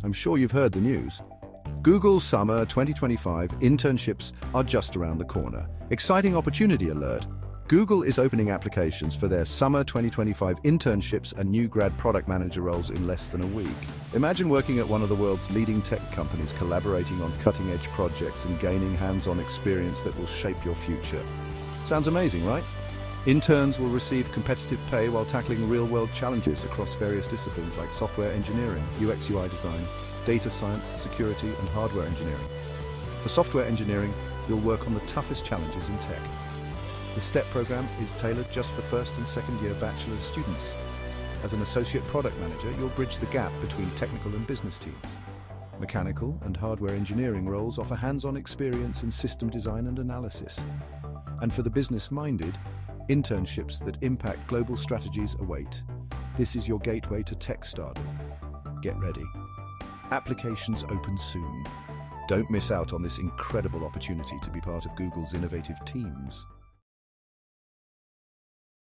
I'm sure you've heard the news. Google Summer 2025 internships are just around the corner. Exciting opportunity alert. Google is opening applications for their Summer 2025 internships and new grad product manager roles in less than a week. Imagine working at one of the world's leading tech companies, collaborating on cutting-edge projects and gaining hands-on experience that will shape your future. Sounds amazing, right? Interns will receive competitive pay while tackling real-world challenges across various disciplines like software engineering, UX/UI design, data science, security, and hardware engineering. For software engineering, you'll work on the toughest challenges in tech. The STEP program is tailored just for first and second year bachelor students. As an associate product manager, you'll bridge the gap between technical and business teams. Mechanical and hardware engineering roles offer hands-on experience in system design and analysis. And for the business-minded, internships that impact global strategies await. This is your gateway to tech stardom. Get ready. Applications open soon. Don't miss out on this incredible opportunity to be part of Google's innovative teams.